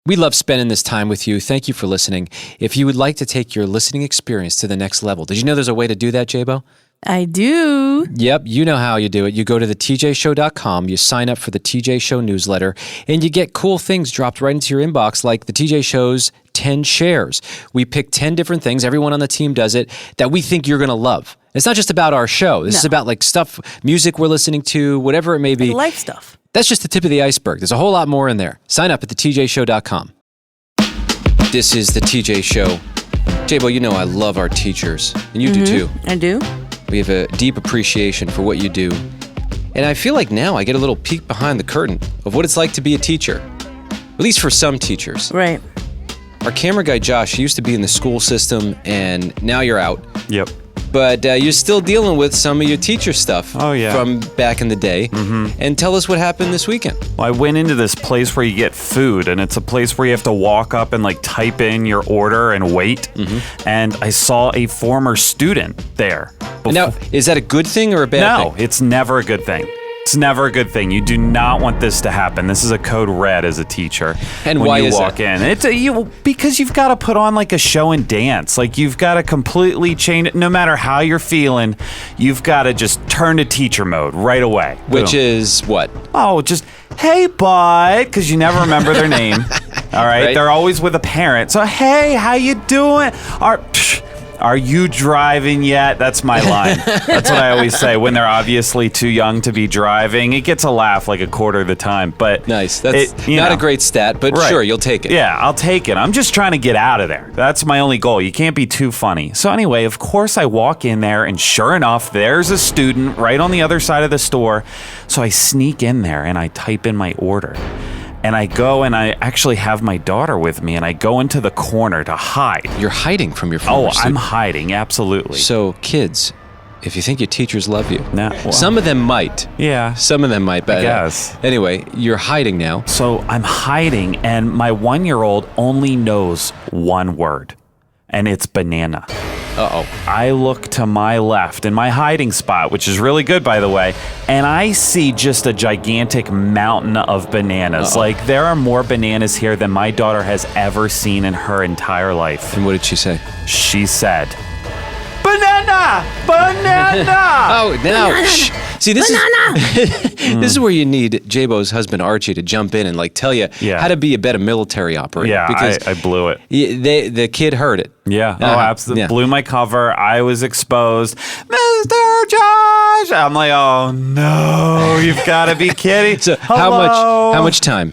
We love spending this time with you. Thank you for listening. If you would like to take your listening experience to the next level, did you know there's a way to do that, J-Bo? I do. Yep, you know how you do it. You go to thetjshow.com, you sign up for the TJ Show newsletter, and you get cool things dropped right into your inbox, like the TJ Show's 10 shares. We pick 10 different things, everyone on the team does it, that we think you're going to love. It's not just about our show. This is about like stuff, music we're listening to, whatever it may be. Like life stuff. That's just the tip of the iceberg. There's a whole lot more in there. Sign up at thetjshow.com. This is the TJ Show. J-Bo, you know I love our teachers, and you do too. I do. We have a deep appreciation for what you do. And I feel like now I get a little peek behind the curtain of what it's like to be a teacher. At least for some teachers. Right. Our camera guy, Josh, he used to be in the school system, and now you're out. Yep. But you're still dealing with some of your teacher stuff from back in the day. And tell us what happened this weekend. Well, I went into this place where you get food, and it's a place where you have to walk up and like type in your order and wait. And I saw a former student there. Now, is that a good thing or a bad thing? No, it's never a good thing. It's never a good thing. You do not want this to happen. This is a code red as a teacher. And when why you is walk in. It's because you've got to put on like a show and dance. Like you've got to completely change it. No matter how you're feeling, you've got to just turn to teacher mode right away. Which is what? Oh, just, hey, bud, because you never remember their name. All right? They're always with a parent. So, hey, how you doing? Are you driving yet? That's my line. That's what I always say when they're obviously too young to be driving. It gets a laugh like a quarter of the time. But nice. That's not a great stat, but sure, you'll take it. Yeah, I'll take it. I'm just trying to get out of there. That's my only goal. You can't be too funny. So anyway, of course I walk in there, and sure enough, there's a student right on the other side of the store. So I sneak in there and I type in my order. And I go and I actually have my daughter with me, and I go into the corner to hide. You're hiding from your former student. I'm hiding, absolutely. So, kids, if you think your teachers love you, well, some of them might. Yeah. Some of them might, but I guess. Anyway, you're hiding now. So I'm hiding, and my 1-year-old only knows one word, and it's banana. Uh-oh. I look to my left in my hiding spot, which is really good, by the way, and I see just a gigantic mountain of bananas. Like, there are more bananas here than my daughter has ever seen in her entire life. And what did she say? She said, banana! Banana! Oh, now, shh. See, this is where you need J-Bo's husband, Archie, to jump in and like tell you how to be a better military operator. Yeah, because I blew it. The kid heard it. Yeah. Oh, absolutely. Yeah. Blew my cover. I was exposed. Mr. Josh! I'm like, oh no, you've got to be kidding. So how much time?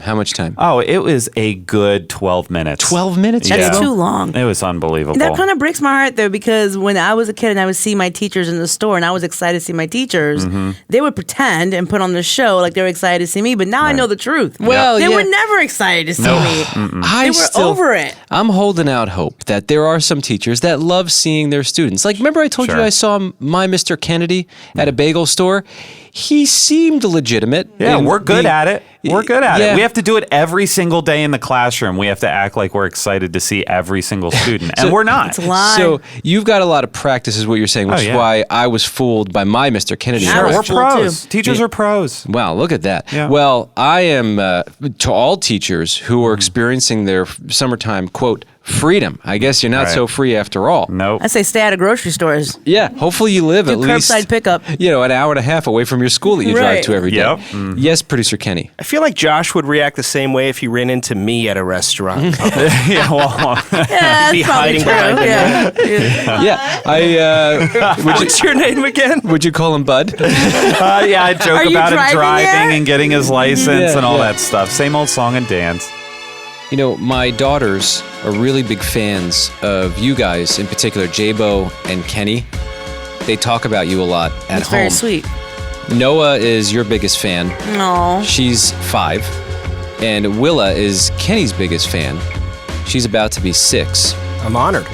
Oh, it was a good 12 minutes. 12 minutes? That's too long. It was unbelievable. That kind of breaks my heart, though, because when I was a kid and I would see my teachers in the store and I was excited to see my teachers, they would pretend and put on the show like they were excited to see me, but now I know the truth. Well, they were never excited to see me. They were over it. I'm holding out hope that there are some teachers that love seeing their students. Like, remember I told you I saw my Mr. Kennedy at a bagel store? He seemed legitimate. Yeah, we're good at it. We're good at it. We have to do it every single day in the classroom. We have to act like we're excited to see every single student, and we're not. It's a lie. So you've got a lot of practice is what you're saying, which is why I was fooled by my Mr. Kennedy. Sure, we're pros. Teachers are pros. Wow, look at that. Yeah. Well, I am, to all teachers who are experiencing their summertime, quote, freedom. I guess you're not so free after all. Nope. I say stay out of grocery stores. Yeah. Hopefully you live at least curbside pickup. An hour and a half away from your school that you drive to every day. Yep. Yes, producer Kenny. I feel like Josh would react the same way if he ran into me at a restaurant. Yeah, well, Be hiding behind What's your name again? Would you call him Bud? I joke about him driving yet? and getting his license and all that stuff. Same old song and dance. My daughters are really big fans of you guys, in particular, J-Bo and Kenny. They talk about you a lot at That's home. very sweet. Noah is your biggest fan. No. She's 5. And Willa is Kenny's biggest fan. She's about to be 6. I'm honored.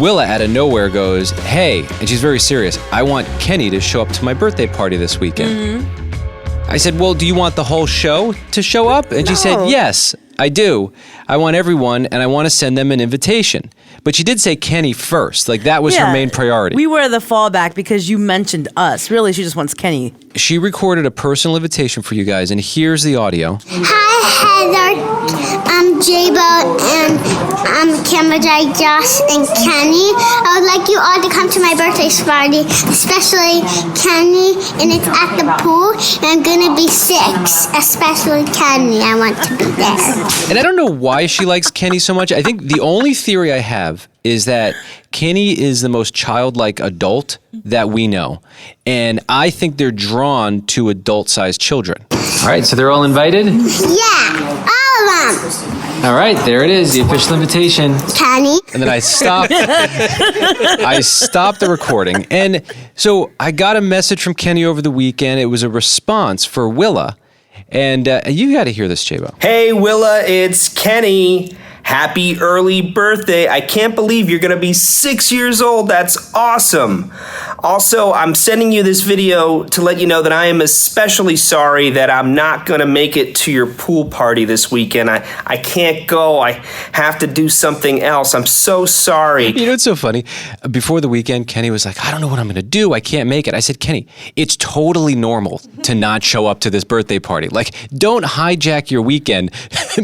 Willa out of nowhere goes, hey, and she's very serious, I want Kenny to show up to my birthday party this weekend. I said, well, do you want the whole show to show up? And she said, yes. I do. I want everyone, and I want to send them an invitation. But she did say Kenny first. Like, that was her main priority. We were the fallback because you mentioned us. Really, she just wants Kenny. She recorded a personal invitation for you guys, and here's the audio. Hi, Heather. I'm J-Bo, and I'm Camera Guy Josh and Kenny. I would like you all to come to my birthday party, especially Kenny, and it's at the pool, and I'm going to be 6, especially Kenny. I want to be there. And I don't know why she likes Kenny so much. I think the only theory I have is that Kenny is the most childlike adult that we know. And I think they're drawn to adult-sized children. All right, so they're all invited? Yeah, all of them. All right, there it is, the official invitation. Kenny. And then I stopped the recording. And so I got a message from Kenny over the weekend. It was a response for Willa. And you got to hear this, J-Bo. Hey, Willa, it's Kenny. Happy early birthday. I can't believe you're going to be 6 years old. That's awesome. Also, I'm sending you this video to let you know that I am especially sorry that I'm not going to make it to your pool party this weekend. I can't go. I have to do something else. I'm so sorry. You know, it's so funny. Before the weekend, Kenny was like, I don't know what I'm going to do. I can't make it. I said, Kenny, it's totally normal to not show up to this birthday party. Like, don't hijack your weekend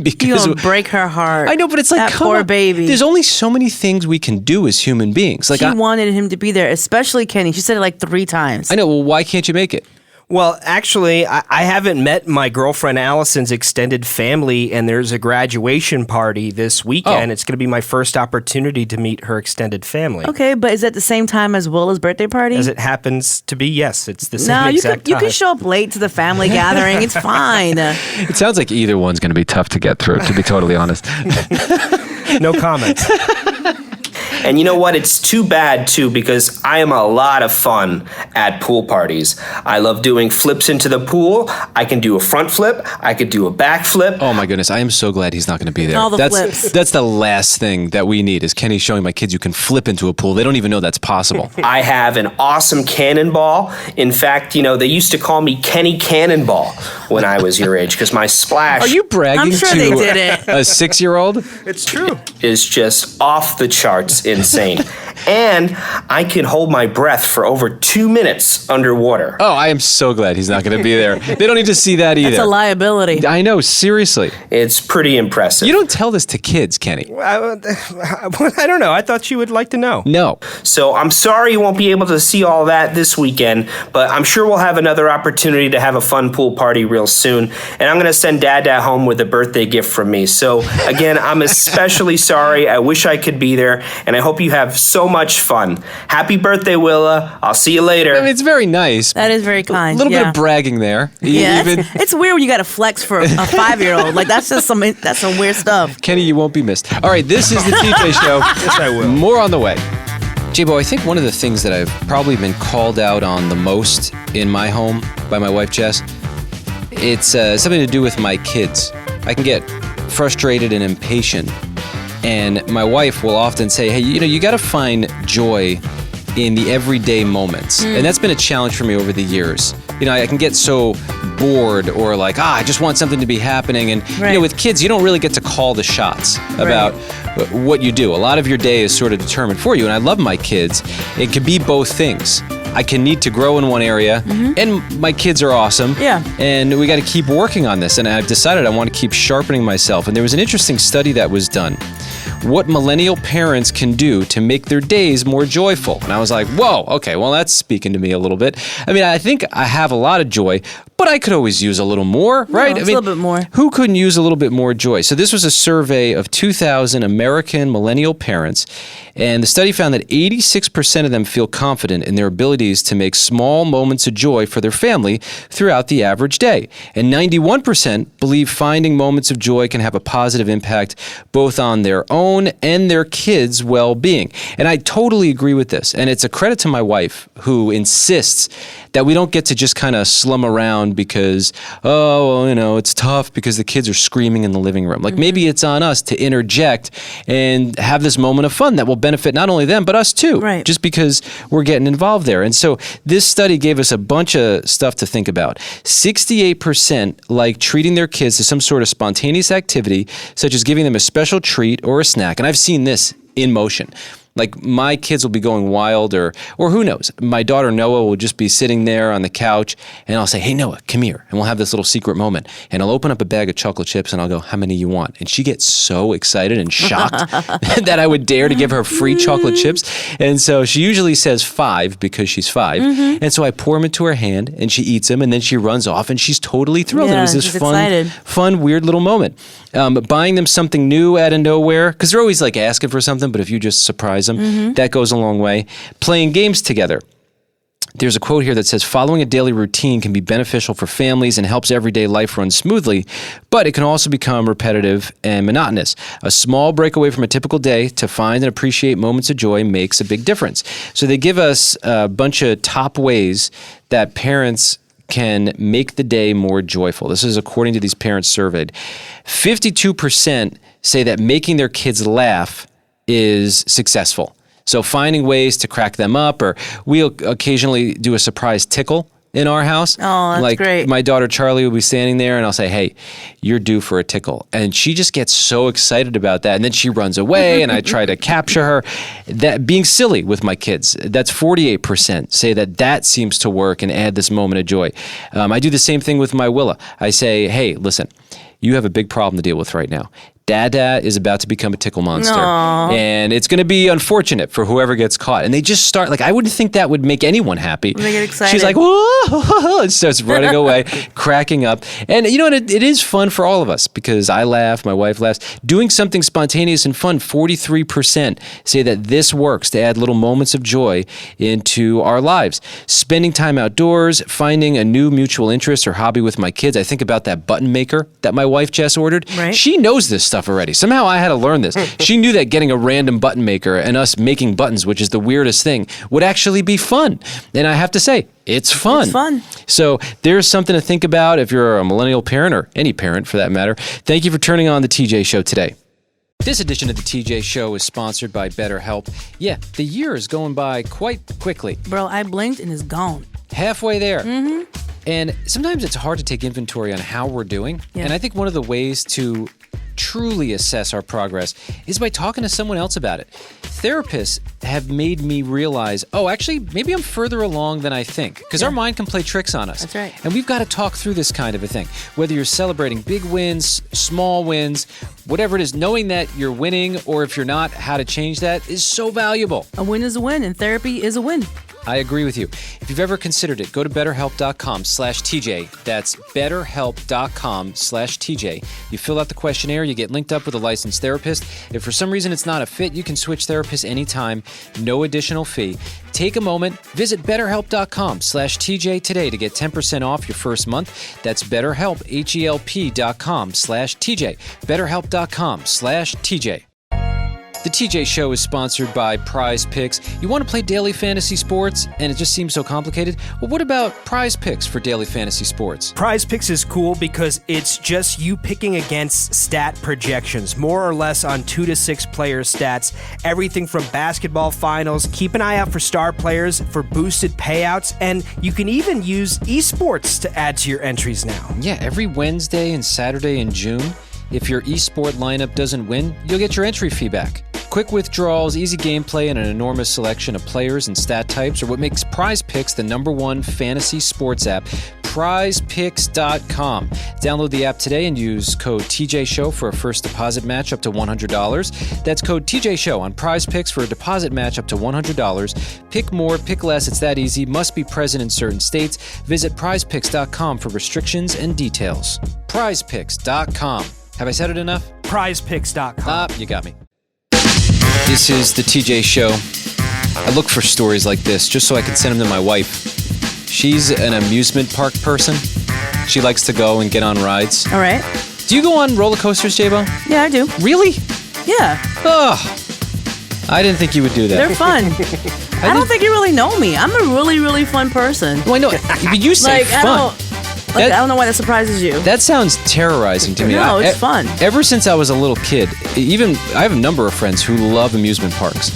because You're going to break her heart. I know, but it's like, that come poor on. baby. There's only so many things we can do as human beings. Like, She wanted him to be there, especially Kenny. She said it like 3 times. I know. Well, why can't you make it? Well, actually, I haven't met my girlfriend Allison's extended family, and there's a graduation party this weekend. Oh. It's going to be my first opportunity to meet her extended family. Okay, but is it the same time as Willa's birthday party? As it happens to be, yes, it's the same No, exact you time. can show up late to the family gathering. It's fine. It sounds like either one's going to be tough to get through, to be totally honest. No comments. And you know what? It's too bad, too, because I am a lot of fun at pool parties. I love doing flips into the pool. I can do a front flip. I could do a back flip. Oh, my goodness. I am so glad he's not going to be there. All the flips. That's the last thing that we need is Kenny showing my kids you can flip into a pool. They don't even know that's possible. I have an awesome cannonball. In fact, you know, they used to call me Kenny Cannonball when I was your age because my splash Are you bragging I'm sure to they did it. a 6-year-old? It's true. Is just off the charts insane. And I can hold my breath for over 2 minutes underwater. Oh, I am so glad he's not going to be there. They don't need to see that either. It's a liability. I know, seriously. It's pretty impressive. You don't tell this to kids, Kenny. I don't know. I thought you would like to know. No. So I'm sorry you won't be able to see all that this weekend, but I'm sure we'll have another opportunity to have a fun pool party real soon. And I'm going to send Dad home with a birthday gift from me. So again, I'm especially sorry. I wish I could be there, and I hope you have so much fun. Happy birthday, Willa. I'll see you later. I mean, it's very nice. That is very kind. A little bit yeah. of bragging there. Yeah, Even, it's weird when you got to flex for a 5-year-old. Like that's some weird stuff. Kenny, you won't be missed. All right, this is the TJ Show. Yes, I will. More on the way. J-Bo, I think one of the things that I've probably been called out on the most in my home by my wife, Jess, it's something to do with my kids. I can get frustrated and impatient. And my wife will often say, hey, you got to find joy in the everyday moments. And that's been a challenge for me over the years. I can get so bored or like, I just want something to be happening. And, Right. with kids, you don't really get to call the shots about what you do. A lot of your day is sort of determined for you. And I love my kids. It can be both things. I can need to grow in one area, and my kids are awesome. Yeah. And we got to keep working on this. And I've decided I want to keep sharpening myself. And there was an interesting study that was done. What millennial parents can do to make their days more joyful. And I was like, whoa, okay, well, that's speaking to me a little bit. I mean, I think I have a lot of joy, but I could always use a little more, right? Just a little bit more. Who couldn't use a little bit more joy? So this was a survey of 2,000 American millennial parents, and the study found that 86% of them feel confident in their abilities to make small moments of joy for their family throughout the average day. And 91% believe finding moments of joy can have a positive impact both on their own and their kids' well-being. And I totally agree with this. And it's a credit to my wife who insists that we don't get to just kind of slum around fun because, it's tough because the kids are screaming in the living room. Like maybe it's on us to interject and have this moment of fun that will benefit not only them, but us too. Right. Just because we're getting involved there. And so this study gave us a bunch of stuff to think about. 68% like treating their kids to some sort of spontaneous activity, such as giving them a special treat or a snack. And I've seen this in motion. Like my kids will be going wild or who knows, my daughter Noah will just be sitting there on the couch and I'll say, hey Noah, come here. And we'll have this little secret moment. And I'll open up a bag of chocolate chips and I'll go, how many you want? And she gets so excited and shocked that I would dare to give her free chocolate chips. And so she usually says 5 because she's 5. And so I pour them into her hand and she eats them and then she runs off and she's totally thrilled. Yeah, and it was she's this excited. weird little moment. Buying them something new out of nowhere, because they're always like asking for something, but if you just surprise them, that goes a long way. Playing games together. There's a quote here that says, following a daily routine can be beneficial for families and helps everyday life run smoothly, but it can also become repetitive and monotonous. A small break away from a typical day to find and appreciate moments of joy makes a big difference. So they give us a bunch of top ways that parents can make the day more joyful. This is according to these parents surveyed. 52% say that making their kids laugh is successful. So finding ways to crack them up, or we'll occasionally do a surprise tickle in our house. Oh, that's great. My daughter Charlie will be standing there and I'll say, hey, you're due for a tickle. And she just gets so excited about that. And then she runs away and I try to capture her. That being silly with my kids, that's 48% say that seems to work and add this moment of joy. I do the same thing with my Willa. I say, hey, listen, you have a big problem to deal with right now. Dada is about to become a tickle monster. Aww. And it's going to be unfortunate for whoever gets caught. And they just start, like, I wouldn't think that would make anyone happy. They get excited. She's like, whoa, and starts running away, cracking up. And you know what? It is fun for all of us because I laugh, my wife laughs. Doing something spontaneous and fun, 43% say that this works to add little moments of joy into our lives. Spending time outdoors, finding a new mutual interest or hobby with my kids. I think about that button maker that my wife just ordered. Right. She knows this stuff already. Somehow I had to learn this. She knew that getting a random button maker and us making buttons, which is the weirdest thing, would actually be fun. And I have to say, it's fun. It's fun. So there's something to think about if you're a millennial parent or any parent for that matter. Thank you for turning on the TJ Show today. This edition of the TJ Show is sponsored by BetterHelp. Yeah, the year is going by quite quickly. Bro, I blinked and it's gone. Halfway there. And sometimes it's hard to take inventory on how we're doing. Yeah. And I think one of the ways to truly assess our progress is by talking to someone else about it. Therapists have made me realize, actually, maybe I'm further along than I think, because our mind can play tricks on us. That's right. And we've got to talk through this kind of a thing. Whether you're celebrating big wins, small wins, whatever it is, knowing that you're winning or if you're not, how to change that is so valuable. A win is a win, and therapy is a win. I agree with you. If you've ever considered it, go to betterhelp.com/TJ. That's betterhelp.com/TJ. You fill out the questionnaire, you get linked up with a licensed therapist. If for some reason it's not a fit, you can switch therapists anytime, no additional fee. Take a moment, visit betterhelp.com/TJ today to get 10% off your first month. That's betterhelp, HELP.com/TJ. betterhelp.com/TJ. The TJ Show is sponsored by Prize Picks. You want to play daily fantasy sports and it just seems so complicated? Well, what about Prize Picks for daily fantasy sports? Prize Picks is cool because it's just you picking against stat projections, more or less on 2 to 6 players' stats. Everything from basketball finals, keep an eye out for star players for boosted payouts, and you can even use esports to add to your entries now. Yeah, every Wednesday and Saturday in June, if your esport lineup doesn't win, you'll get your entry fee back. Quick withdrawals, easy gameplay, and an enormous selection of players and stat types are what makes Prize Picks the #1 fantasy sports app. PrizePicks.com. Download the app today and use code TJShow for a first deposit match up to $100. That's code TJShow on Prize Picks for a deposit match up to $100. Pick more, pick less, it's that easy. Must be present in certain states. Visit PrizePicks.com for restrictions and details. PrizePicks.com. Have I said it enough? PrizePicks.com. You got me. This is the TJ Show. I look for stories like this just so I can send them to my wife. She's an amusement park person. She likes to go and get on rides. All right. Do you go on roller coasters, J-Bo? Yeah, I do. Really? Yeah. Oh, I didn't think you would do that. They're fun. I don't think you really know me. I'm a really, really fun person. Well, I know. But you say Like, I fun. don't... I don't know why that surprises you. That sounds terrorizing to me. No, it's fun. Ever since I was a little kid, I have a number of friends who love amusement parks,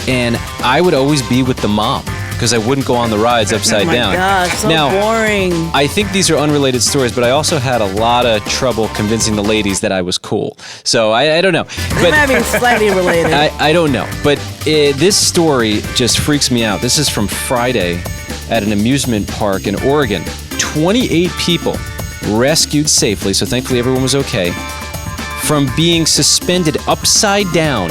and I would always be with the mom because I wouldn't go on the rides upside down. Oh my gosh, so now, boring. I think these are unrelated stories, but I also had a lot of trouble convincing the ladies that I was cool. So I don't know. But might be slightly related. I don't know. But this story just freaks me out. This is from Friday at an amusement park in Oregon. 28 people rescued safely, so thankfully everyone was okay, from being suspended upside down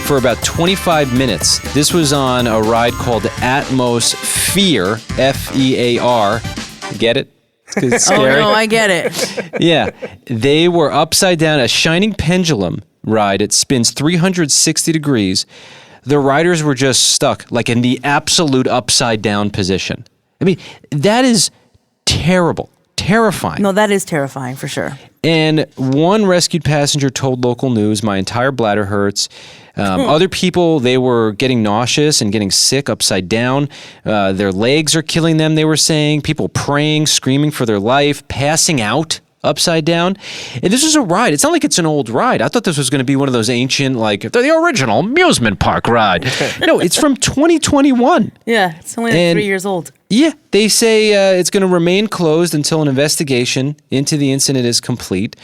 for about 25 minutes. This was on a ride called Atmosphere, F-E-A-R. Get it? It's scary. Oh, no, I get it. Yeah. They were upside down, a shining pendulum ride. It spins 360 degrees. The riders were just stuck, like in the absolute upside down position. I mean, that is terrible. Terrifying. No, that is terrifying for sure. And one rescued passenger told local news, "My entire bladder hurts." Other people, they were getting nauseous and getting sick upside down. Their legs are killing them, they were saying. People praying, screaming for their life, passing out upside down. And this is a ride. It's not like it's an old ride. I thought this was going to be one of those ancient, like the original amusement park ride. No, it's from 2021. Yeah, it's only like 3 years old. Yeah, they say it's going to remain closed until an investigation into the incident is complete.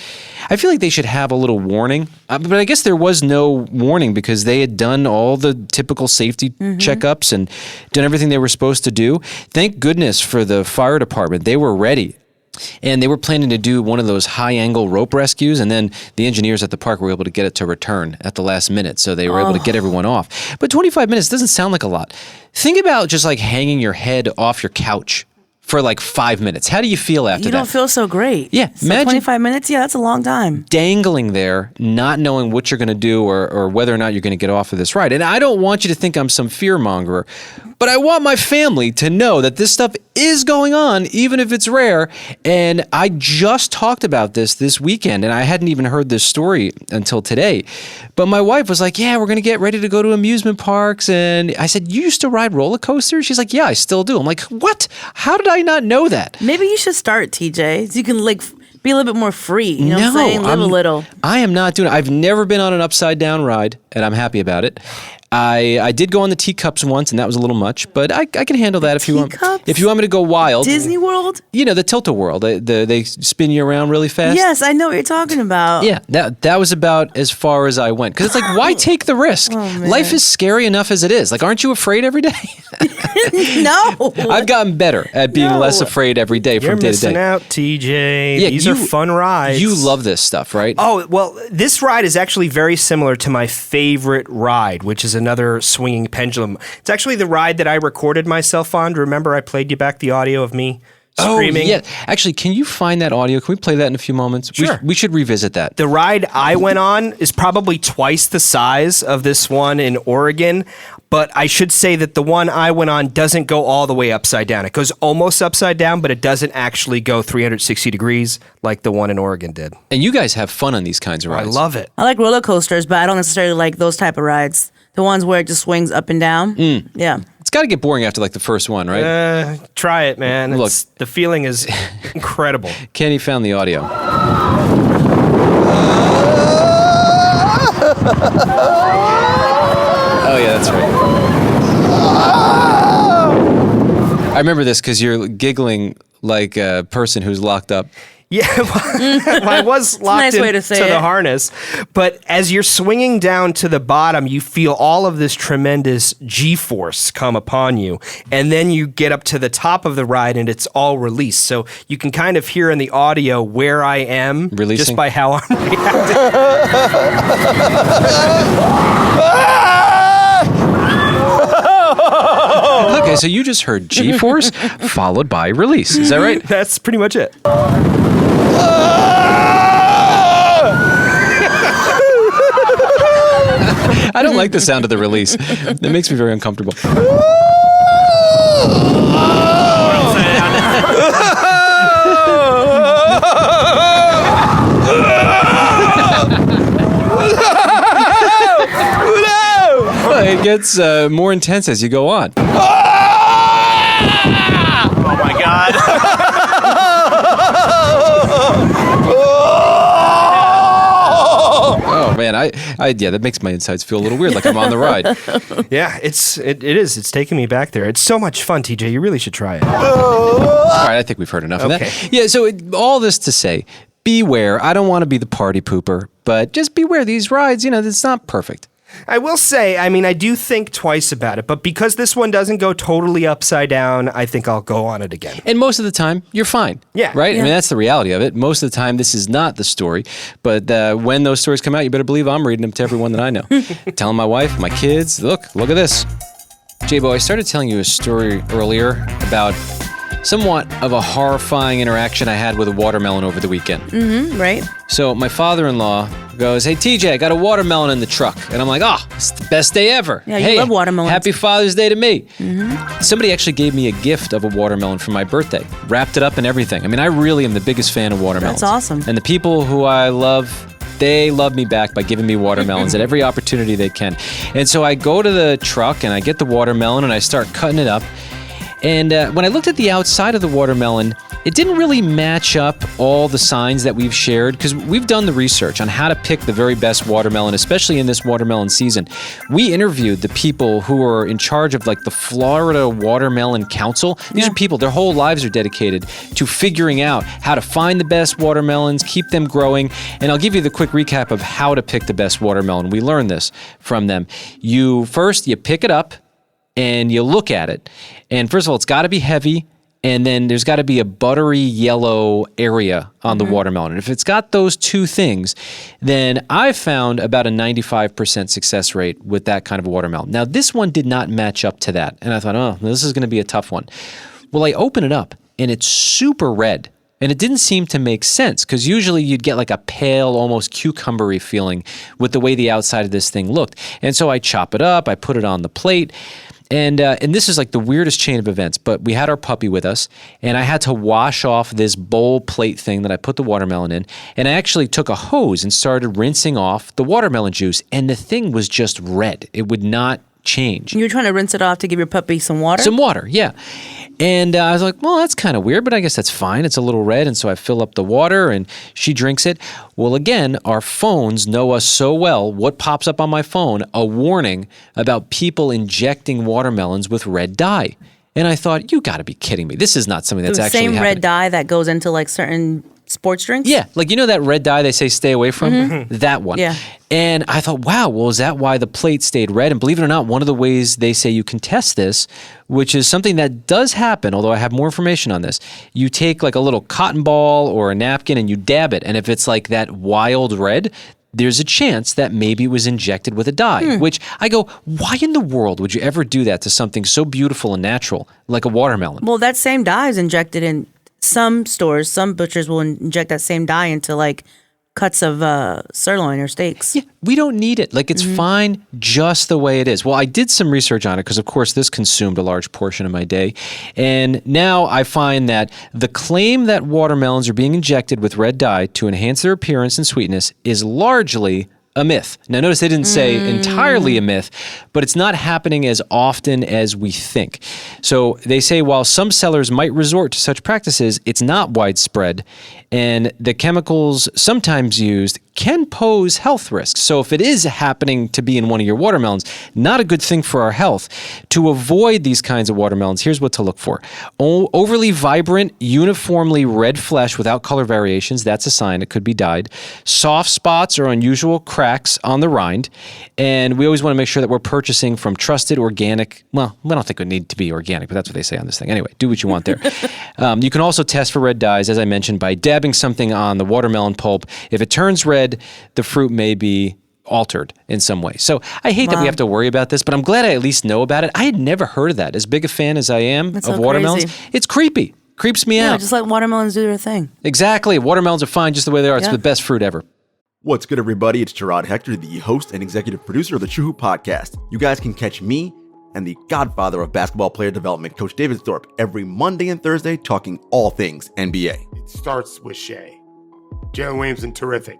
I feel like they should have a little warning, but I guess there was no warning because they had done all the typical safety checkups and done everything they were supposed to do. Thank goodness for the fire department. They were ready. And they were planning to do one of those high-angle rope rescues, and then the engineers at the park were able to get it to return at the last minute, so they were able to get everyone off. But 25 minutes doesn't sound like a lot. Think about just like hanging your head off your couch for like 5 minutes. How do you feel after that? You don't feel so great. Yeah, So imagine 25 minutes? Yeah, that's a long time. dangling there, not knowing what you're going to do or whether or not you're going to get off of this ride. And I don't want you to think I'm some fear mongerer, but I want my family to know that this stuff is going on, even if it's rare. And I just talked about this weekend, and I hadn't even heard this story until today. But my wife was like, yeah, we're going to get ready to go to amusement parks. And I said, you used to ride roller coasters? She's like, yeah, I still do. I'm like, what? How did I not know that? Maybe you should start, TJ, so you can like be a little bit more free. You know what I'm saying? Live a little. I am not doing it. I've never been on an upside down ride, and I'm happy about it. I did go on the teacups once, and that was a little much, but I can handle that if you want. Teacups? If you want me to go wild. Disney World? You know, the tilt-a-whirl. They spin you around really fast. Yes, I know what you're talking about. Yeah, that was about as far as I went. Because it's like, why take the risk? Life is scary enough as it is. Like, aren't you afraid every day? No. I've gotten better at being less afraid every day You're from day to missing day. out, TJ. Yeah, These are fun rides. You love this stuff, right? Oh, well, this ride is actually very similar to my favorite ride, which is another swinging pendulum. It's actually the ride that I recorded myself on. Remember I played you back the audio of me screaming? Oh, yeah. Actually, can you find that audio? Can we play that in a few moments? Sure. We should revisit that. The ride I went on is probably twice the size of this one in Oregon, but I should say that the one I went on doesn't go all the way upside down. It goes almost upside down, but it doesn't actually go 360 degrees like the one in Oregon did. And you guys have fun on these kinds of I rides. love it. I like roller coasters, but I don't necessarily like those type of rides. The ones where it just swings up and down. Yeah. It's got to get boring after like the first one, right? Try it, man. Look. The feeling is incredible. Kenny found the audio. Oh, yeah, that's right. I remember this because you're giggling like a person who's locked up. Yeah, well, I was locked nice way to say into the it. harness, but as you're swinging down to the bottom, you feel all of this tremendous G-force come upon you, and then you get up to the top of the ride, and it's all released. So you can kind of hear in the audio where I am Releasing? just by how I'm reacting. Okay, so you just heard G-force followed by release. Is that right? That's pretty much it. I don't like the sound of the release. It makes me very uncomfortable. It gets more intense as you go on. Oh my God. Oh man, yeah, that makes my insides feel a little weird, like I'm on the ride. Yeah, it is. It's taking me back there. It's so much fun, TJ. You really should try it. All right, I think we've heard enough of Okay. that. Yeah, so all this to say, beware. I don't want to be the party pooper, but just beware these rides. It's not perfect. I will say, I do think twice about it, but because this one doesn't go totally upside down, I think I'll go on it again. And most of the time, you're fine. Yeah. Right? Yeah. I mean, that's the reality of it. Most of the time, this is not the story. But when those stories come out, you better believe I'm reading them to everyone that I know. Telling my wife, my kids, look at this. J-Bo, I started telling you a story earlier about somewhat of a horrifying interaction I had with a watermelon over the weekend. Right? So my father-in-law goes, "Hey, TJ, I got a watermelon in the truck." And I'm like, it's the best day ever. Yeah, you hey, love watermelons. Happy Father's Day to me. Somebody actually gave me a gift of a watermelon for my birthday. Wrapped it up and everything. I mean, I really am the biggest fan of watermelons. That's awesome. And the people who I love, they love me back by giving me watermelons at every opportunity they can. And so I go to the truck and I get the watermelon and I start cutting it up. And when I looked at the outside of the watermelon, it didn't really match up all the signs that we've shared, because we've done the research on how to pick the very best watermelon, especially in this watermelon season. We interviewed the people who are in charge of the Florida Watermelon Council. These are people, their whole lives are dedicated to figuring out how to find the best watermelons, keep them growing. And I'll give you the quick recap of how to pick the best watermelon. We learned this from them. You pick it up and you look at it. And first of all, it's got to be heavy. And then there's got to be a buttery yellow area on the watermelon. And if it's got those two things, then I found about a 95% success rate with that kind of a watermelon. Now, this one did not match up to that. And I thought, this is going to be a tough one. Well, I open it up and it's super red. And it didn't seem to make sense, because usually you'd get a pale, almost cucumbery feeling with the way the outside of this thing looked. And so I chop it up, I put it on the plate. And this is the weirdest chain of events, but we had our puppy with us, and I had to wash off this bowl plate thing that I put the watermelon in, and I actually took a hose and started rinsing off the watermelon juice, and the thing was just red. It would not change. You were trying to rinse it off to give your puppy some water? Some water, yeah. And I was like, well, that's kind of weird, but I guess that's fine. It's a little red, and so I fill up the water, and she drinks it. Well, again, our phones know us so well. What pops up on my phone? A warning about people injecting watermelons with red dye. And I thought, you got to be kidding me. This is not something that's the actually same happening. red dye that goes into certain sports drinks? Yeah, that red dye they say stay away from? That one. Yeah. And I thought, wow, well, is that why the plate stayed red? And believe it or not, one of the ways they say you can test this, which is something that does happen, although I have more information on this, you take a little cotton ball or a napkin and you dab it. And if it's that wild red, there's a chance that maybe it was injected with a dye, which I go, why in the world would you ever do that to something so beautiful and natural like a watermelon? Well, that same dye is injected in some stores. Some butchers will inject that same dye into cuts of sirloin or steaks. Yeah, we don't need it. It's fine just the way it is. Well, I did some research on it because, of course, this consumed a large portion of my day. And now I find that the claim that watermelons are being injected with red dye to enhance their appearance and sweetness is largely a myth. Now, notice they didn't say entirely a myth, but it's not happening as often as we think. So they say while some sellers might resort to such practices, it's not widespread, and the chemicals sometimes used can pose health risks. So if it is happening to be in one of your watermelons, not a good thing for our health. To avoid these kinds of watermelons, here's what to look for. Overly vibrant, uniformly red flesh without color variations, that's a sign it could be dyed. Soft spots or unusual cracks on the rind. And we always want to make sure that we're purchasing from trusted organic, well, I don't think it would need to be organic, but that's what they say on this thing. Anyway, do what you want there. You can also test for red dyes, as I mentioned, by dabbing something on the watermelon pulp. If it turns red, the fruit may be altered in some way. So I hate that we have to worry about this, but I'm glad I at least know about it. I had never heard of that. As big a fan as I am That's of so watermelons, crazy. it's creepy. Creeps me Yeah, out. just let watermelons do their thing. Exactly. Watermelons are fine just the way they are. It's Yeah. the best fruit ever. What's good, everybody? It's Gerard Hector, the host and executive producer of the True Hoop Podcast. You guys can catch me and the godfather of basketball player development, Coach David Thorpe, every Monday and Thursday talking all things NBA. It starts with Shea. Jalen Williamson, terrific.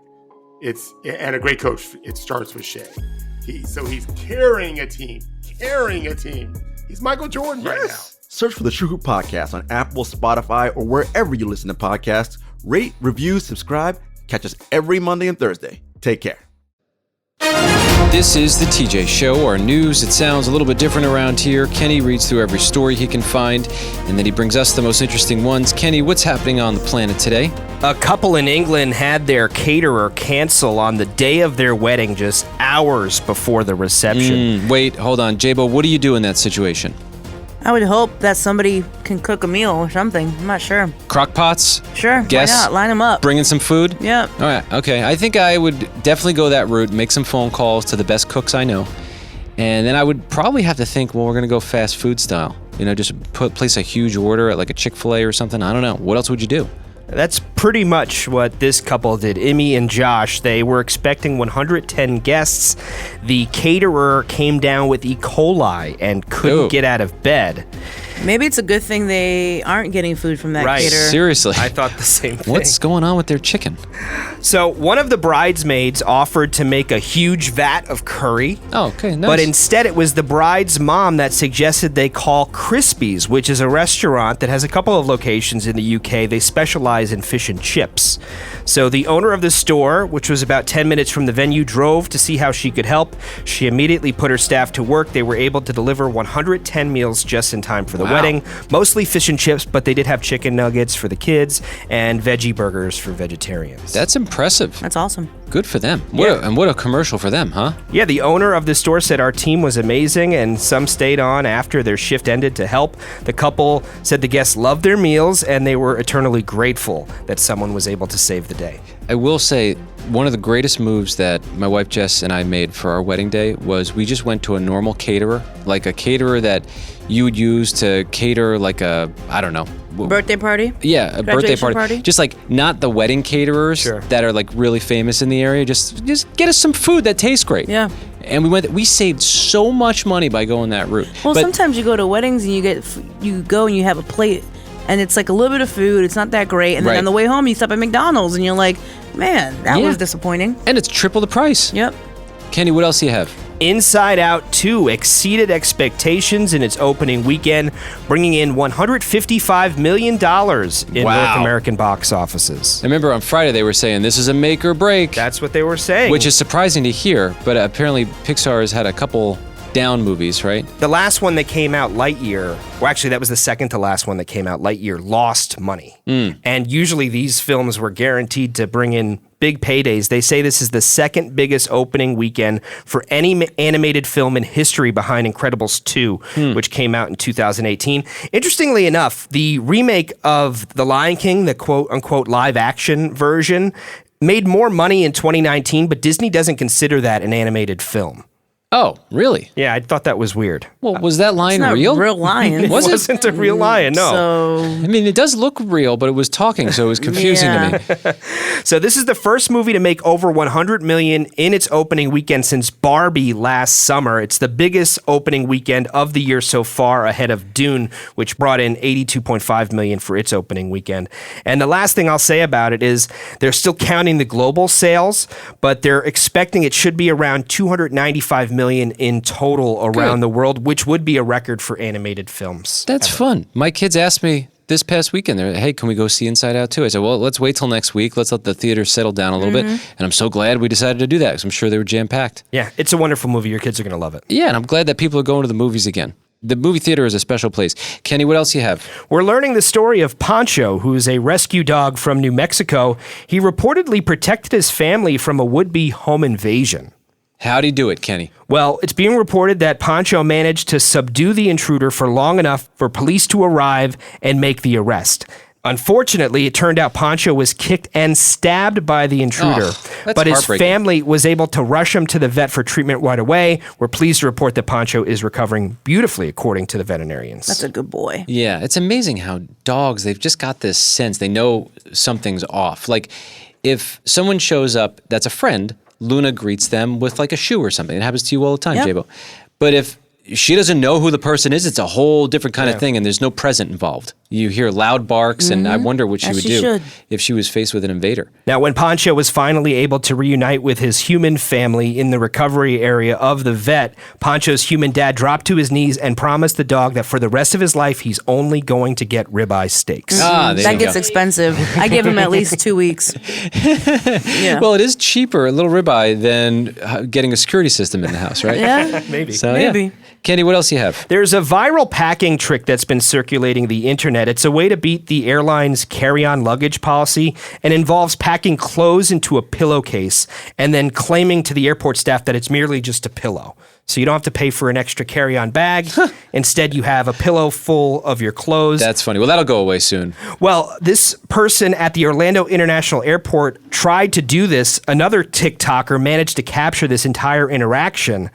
And a great coach. It starts with Shea. He's carrying a team. He's Michael Jordan right now. Search for the True Hoop Podcast on Apple, Spotify, or wherever you listen to podcasts. Rate, review, subscribe. Catch us every Monday and Thursday. Take care. This is the TJ Show, our news. It sounds a little bit different around here. Kenny reads through every story he can find, and then he brings us the most interesting ones. Kenny, what's happening on the planet today? A couple in England had their caterer cancel on the day of their wedding just hours before the reception. Wait, hold on. Jabo, what do you do in that situation? I would hope that somebody can cook a meal or something. I'm not sure. Crock pots? Sure, Guess? why not? Line them up. Bringing some food? Yep. All right, okay. I think I would definitely go that route, make some phone calls to the best cooks I know. And then I would probably have to think, well, we're going to go fast food style. You know, just place a huge order at like a Chick-fil-A or something. I don't know. What else would you do? That's pretty much what this couple did. Emmy and Josh, they were expecting 110 guests. The caterer came down with E. coli and couldn't get out of bed. Maybe it's a good thing they aren't getting food from that Right. caterer. Seriously. I thought the same thing. What's going on with their chicken? So one of the bridesmaids offered to make a huge vat of curry. Oh, okay, nice. But instead, it was the bride's mom that suggested they call Crispies, which is a restaurant that has a couple of locations in the UK. They specialize in fish and chips. So the owner of the store, which was about 10 minutes from the venue, drove to see how she could help. She immediately put her staff to work. They were able to deliver 110 meals just in time for the wedding. Mostly fish and chips, but they did have chicken nuggets for the kids and veggie burgers for vegetarians. That's impressive. That's awesome. Good for them. Yeah. What a commercial for them, huh? Yeah, the owner of the store said our team was amazing, and some stayed on after their shift ended to help. The couple said the guests loved their meals, and they were eternally grateful that someone was able to save the day. I will say, one of the greatest moves that my wife Jess and I made for our wedding day was we just went to a normal caterer, like a caterer that you would use to cater like a, I don't know. Birthday party? Yeah, a birthday Graduation party. Just like not the wedding caterers that are like really famous in the area. Just get us some food that tastes great. Yeah. And we saved so much money by going that route. Well, But- sometimes you go to weddings and you go and you have a plate and it's like a little bit of food. It's not that great. And then Right. on the way home, you stop at McDonald's and you're like, man, that Yeah. was disappointing. and it's triple the price. Yep. Kenny, what else do you have? Inside Out 2 exceeded expectations in its opening weekend, bringing in $155 million in Wow. North American box offices. I remember on Friday they were saying this is a make or break, That's what they were saying. which is surprising to hear. But apparently Pixar has had a couple down movies, right? the last one that came out, Lightyear, well, actually, that was the second to last one that came out, Lightyear, lost money. And usually these films were guaranteed to bring in big paydays. They say this is the second biggest opening weekend for any animated film in history behind Incredibles 2, which came out in 2018. Interestingly enough, the remake of The Lion King, the quote-unquote live-action version, made more money in 2019, but Disney doesn't consider that an animated film. Oh, really? Yeah, I thought that was weird. Well, was that lion It's not real? real lion. Was it? Wasn't a real lion, no. So I mean, it does look real, but it was talking, so it was confusing to me. So this is the first movie to make over 100 million in its opening weekend since Barbie last summer. It's the biggest opening weekend of the year so far, ahead of Dune, which brought in 82.5 million for its opening weekend. And the last thing I'll say about it is they're still counting the global sales, but they're expecting it should be around 295 million in total around the world, which would be a record for animated films. That's fun. My kids asked me this past weekend, they're, hey, can we go see Inside Out 2? I said, well, let's wait till next week. Let's let the theater settle down a little bit. And I'm so glad we decided to do that because I'm sure they were jam-packed. Yeah, it's a wonderful movie. Your kids are going to love it. Yeah, and I'm glad that people are going to the movies again. The movie theater is a special place. Kenny, what else do you have? We're learning the story of Pancho, who's a rescue dog from New Mexico. He reportedly protected his family from a would-be home invasion. How'd he do it, Kenny? Well, it's being reported that Pancho managed to subdue the intruder for long enough for police to arrive and make the arrest. Unfortunately, it turned out Pancho was kicked and stabbed by the intruder, that's but his heartbreaking. family was able to rush him to the vet for treatment right away. We're pleased to report that Pancho is recovering beautifully, according to the veterinarians. that's a good boy. Yeah, it's amazing how dogs, they've just got this sense. They know something's off. Like, if someone shows up that's a friend, Luna greets them with like a shoe or something. It happens to you all the time, Yep. Jabo. But if she doesn't know who the person is, it's a whole different kind of thing, and there's no present involved. You hear loud barks, and I wonder what she As would she do should. if she was faced with an invader. Now, when Poncho was finally able to reunite with his human family in the recovery area of the vet, Poncho's human dad dropped to his knees and promised the dog that for the rest of his life, he's only going to get ribeye steaks. There That you gets go. expensive. I give him at least 2 weeks. Yeah. Well, it is cheaper, a little ribeye, than getting a security system in the house, right? Yeah. Maybe. So, Maybe. Yeah. Candy, what else do you have? There's a viral packing trick that's been circulating the internet. It's a way to beat the airline's carry-on luggage policy and involves packing clothes into a pillowcase and then claiming to the airport staff that it's merely just a pillow. So you don't have to pay for an extra carry-on bag. Instead, you have a pillow full of your clothes. That's funny. Well, that'll go away soon. Well, this person at the Orlando International Airport tried to do this. Another TikToker managed to capture this entire interaction.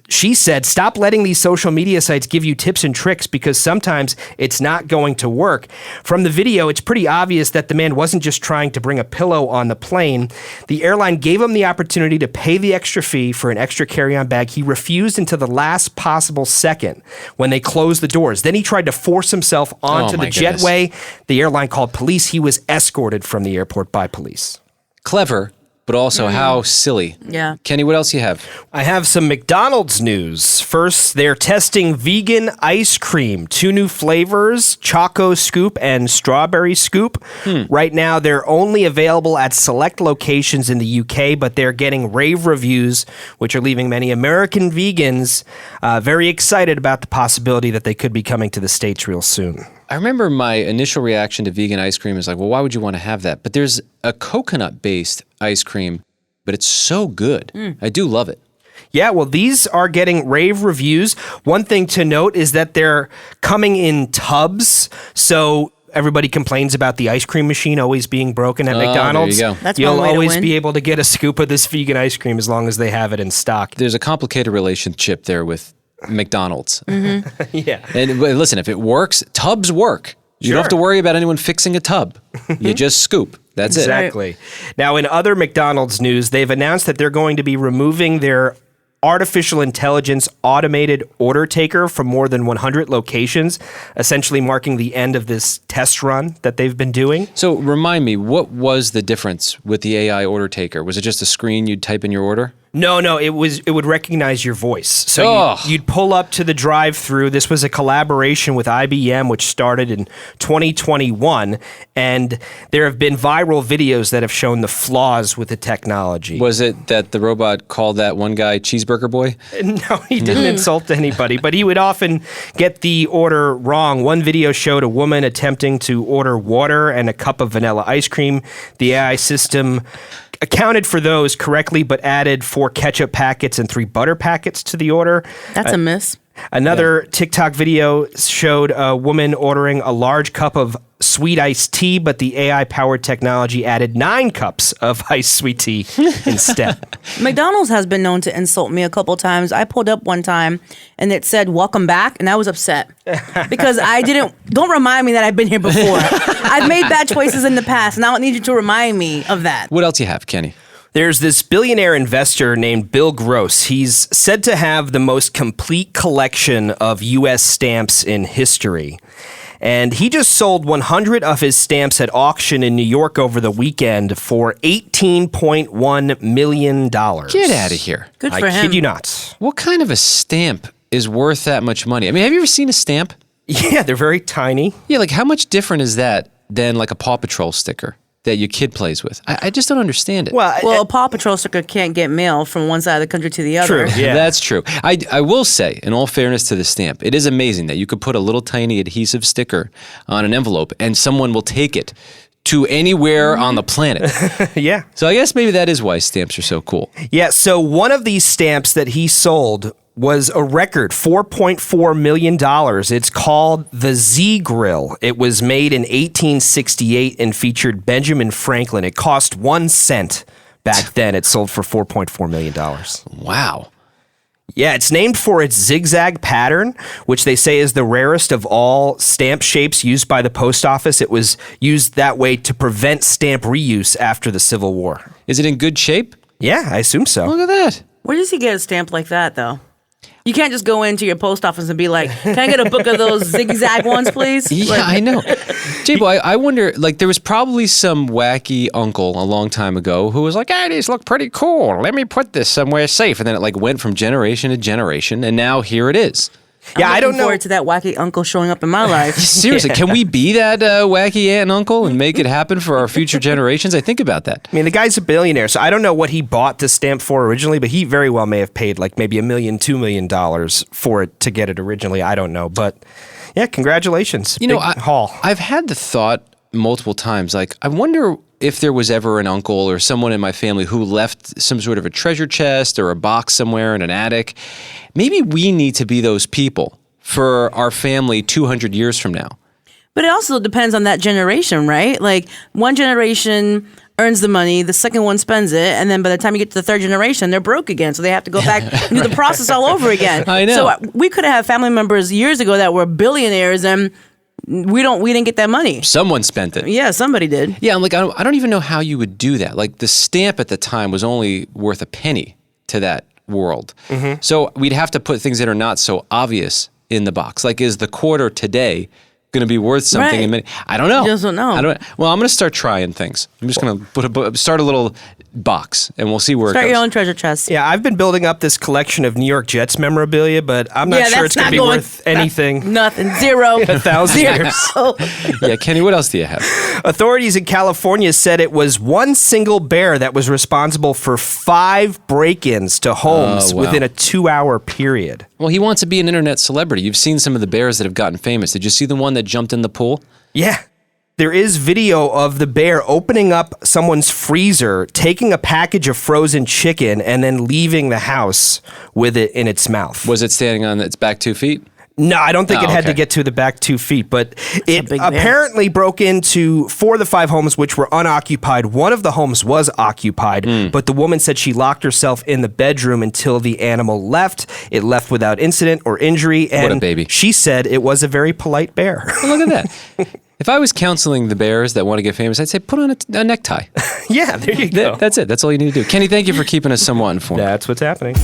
She said, stop letting these social media sites give you tips and tricks because sometimes it's not going to work. From the video, it's pretty obvious that the man wasn't just trying to bring a pillow on the plane. The airline gave him the opportunity to pay the extra fee for an extra carry-on bag. He refused until the last possible second when they closed the doors. Then he tried to force himself onto my the goodness. jetway. The airline called police. He was escorted from the airport by police. Clever, but also how silly. Yeah. Kenny, what else do you have? I have some McDonald's news. First, they're testing vegan ice cream. 2 new flavors, Choco Scoop and Strawberry Scoop. Right now, they're only available at select locations in the UK, but they're getting rave reviews, which are leaving many American vegans very excited about the possibility that they could be coming to the States real soon. I remember my initial reaction to vegan ice cream is like, well, why would you want to have that? But there's a coconut-based ice cream, but it's so good. I do love it. Yeah, well, these are getting rave reviews. One thing to note is that they're coming in tubs, so everybody complains about the ice cream machine always being broken at McDonald's. there you go. That's You'll one way to always win. be able to get a scoop of this vegan ice cream as long as they have it in stock. There's a complicated relationship there with McDonald's. Yeah. And listen, if it works, tubs work. You don't have to worry about anyone fixing a tub. You just scoop. That's it. Exactly. Now, in other McDonald's news, they've announced that they're going to be removing their artificial intelligence automated order taker from more than 100 locations, essentially marking the end of this test run that they've been doing. So remind me, what was the difference with the AI order taker? Was it just a screen you'd type in your order? No, it would recognize your voice. So Oh. you'd pull up to the drive-thru. This was a collaboration with IBM, which started in 2021, and there have been viral videos that have shown the flaws with the technology. Was it that the robot called that one guy Cheeseburger Boy? No, he didn't insult anybody, but he would often get the order wrong. One video showed a woman attempting to order water and a cup of vanilla ice cream. The AI system accounted for those correctly, but added 4 ketchup packets and 3 butter packets to the order. That's a miss. Another TikTok video showed a woman ordering a large cup of sweet iced tea, but the AI-powered technology added 9 cups of iced sweet tea instead. McDonald's has been known to insult me a couple times. I pulled up one time and it said, welcome back. And I was upset because don't remind me that I've been here before. I've made bad choices in the past and I don't need you to remind me of that. What else you have, Kenny? There's this billionaire investor named Bill Gross. He's said to have the most complete collection of U.S. stamps in history. And he just sold 100 of his stamps at auction in New York over the weekend for $18.1 million. Get out of here. Good for I him. kid you not. What kind of a stamp is worth that much money? I mean, have you ever seen a stamp? Yeah, they're very tiny. Yeah, like how much different is that than like a Paw Patrol sticker that your kid plays with? I just don't understand it. Well, a Paw Patrol sticker can't get mail from one side of the country to the other. True. Yeah. That's true. I will say, in all fairness to the stamp, it is amazing that you could put a little tiny adhesive sticker on an envelope and someone will take it to anywhere on the planet. Yeah. So I guess maybe that is why stamps are so cool. Yeah, so one of these stamps that he sold was a record $4.4 million. It's called the Z Grill. It was made in 1868 and featured Benjamin Franklin. It cost 1 cent back then. It sold for $4.4 million. Wow. Yeah, it's named for its zigzag pattern, which they say is the rarest of all stamp shapes used by the post office. It was used that way to prevent stamp reuse after the Civil War. Is it in good shape? Yeah, I assume so. Look at that. Where does he get a stamp like that, though? You can't just go into your post office and be like, "Can I get a book of those zigzag ones, please?" Yeah, I know. J-Bo, I wonder, like, there was probably some wacky uncle a long time ago who was like, "Hey, these look pretty cool. Let me put this somewhere safe." And then it, like, went from generation to generation, and now here it is. Yeah, I don't know. Forward to that wacky uncle showing up in my life. Seriously, can we be that wacky aunt and uncle and make it happen for our future generations? I think about that. I mean, the guy's a billionaire, so I don't know what he bought the stamp for originally, but he very well may have paid like maybe $1 million, $2 million for it to get it originally. I don't know, but yeah, congratulations. You know, Big haul. I've had the thought multiple times, like, I wonder if there was ever an uncle or someone in my family who left some sort of a treasure chest or a box somewhere in an attic. Maybe we need to be those people for our family 200 years from now. But it also depends on that generation, right? Like, one generation earns the money, the second one spends it, and then by the time you get to the third generation, they're broke again. So they have to go back and do the process all over again. I know. So we could have family members years ago that were billionaires, and we didn't get that money. Someone spent it. Yeah, somebody did. Yeah, I'm like, I don't even know how you would do that. Like, the stamp at the time was only worth a penny to that world. Mm-hmm. So we'd have to put things that are not so obvious in the box. Like, is the quarter today going to be worth something Right. in many? I don't know. You just don't know. Well, I'm going to start trying things. I'm just going to start a little box, and we'll see where Start it goes. your own treasure chest. Yeah, I've been building up this collection of New York Jets memorabilia, but I'm not Yeah, sure that's it's going to not be going- worth anything. Nothing. Zero. 1,000 years. Yeah, Kenny, what else do you have? Authorities in California said it was one single bear that was responsible for 5 break-ins to homes Oh, wow. within a 2-hour period. Well, he wants to be an internet celebrity. You've seen some of the bears that have gotten famous. Did you see the one that jumped in the pool? Yeah. There is video of the bear opening up someone's freezer, taking a package of frozen chicken, and then leaving the house with it in its mouth. Was it standing on its back 2 feet? No, I don't think Oh, it had to okay. get to the back 2 feet, but it big bear. apparently broke into 4 of the 5 homes which were unoccupied. One of the homes was occupied, but the woman said she locked herself in the bedroom until the animal left. It left without incident or injury, and What a baby. she said it was a very polite bear. Well, look at that. If I was counseling the bears that want to get famous, I'd say put on a necktie. Yeah, there you go. That's it. That's all you need to do. Kenny, thank you for keeping us somewhat informed. That's what's happening.